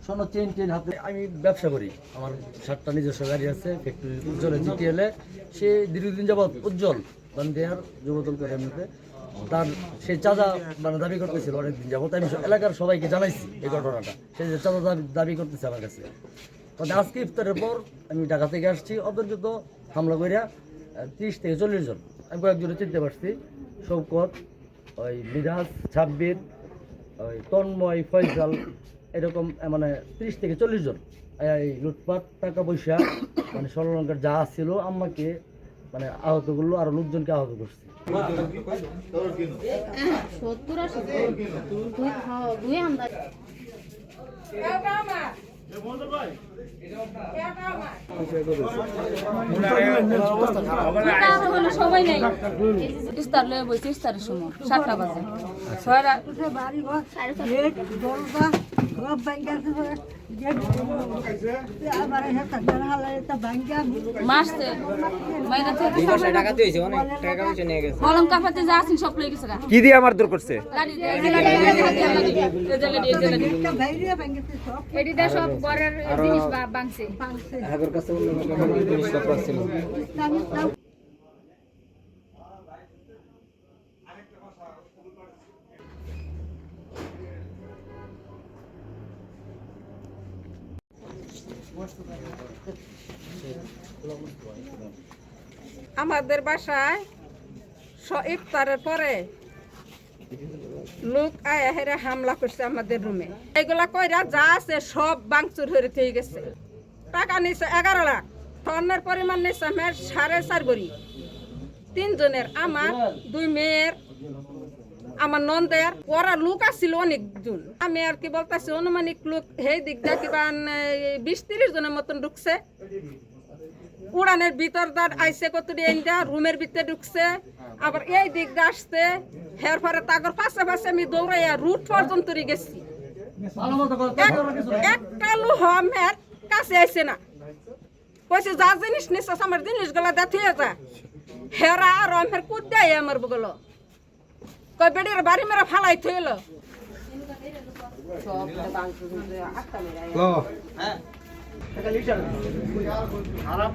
শোনো চেন হাতে। আমি ব্যবসা করি, আমার 7টা নিজস্ব গাড়ি আছে, ফ্যাক্টরি উজ্জ্বলে জিটিএলে। সে দীর্ঘদিন যাবৎ উজ্জ্বল বান্দিয়ার যুবদল করে এমনিতে তার সে চাঁদা মানে দাবি করতেছিল অনেকদিন যাবত। আমি এলাকার সবাইকে জানাইছি এই ঘটনাটা, সে যে চাঁদা দাবি করতেছে আমার কাছে। তবে আজকে ইফতারের পর আমি ঢাকা থেকে আসছি, অতর্কিত হামলা করিয়া 30 থেকে 40 জন, আমি কয়েকজনে চিনতে পারছি, শৌকত, ওই মিরাজ, ছাব্বির, ওই তন্ময়, ফয়সাল, এরকম মানে 30 থেকে 40 জন এই লুটপাট টাকা পয়সা মানে স্বর্ণলঙ্কার যা ছিল আমাকে মানে আহত করলো, আর লোকজনকে আহত করছে। সবাই নাই ইস্তার লয়ে বসে ইস্তারের সময় 7টা বাজে কি দিয়ে আমার দূর করছে? সব ঘরের জিনিস ভাঙছে। আমাদের বাসায় ইফতারের পরে লোক আয়া হেরে হামলা করছে আমাদের রুমে। এগুলা কইরা যা আছে সব ভাঙচুর হয়ে গেছে। টাকা নিছে 11 লাখ, স্বর্ণের পরিমাণ নিছে আমার 4.5 ভরি। 3 জনের, আমার 2 মেয়ের, আমার নন্দের, ওরা লোক আসছিল অনেকজন। আমি আর কি বলতেছি অনুমানিক লোক সেই দিক দিয়ে কিবা 20-30 জনের মতন ঢুকছে। উড়ানের ভিতর আইসে কতটি রুমের ভিতরে ঢুকছে, আবার এই দিক দিয়ে আসছে। হের পরে তাগর পাশে আমি দৌড়াইয়া রুট পর্যন্ত গেছি। একটা লোক আমার কাছে আইসে না, কইছে যা জিনিস নিস আমার জিনিসগুলা দেখিয়ে যা। হেরা আর আমার কুদ দেয় আমার বগল, কই বেড়ির বাড়ি মেরা ফালাই থইল। খারাপ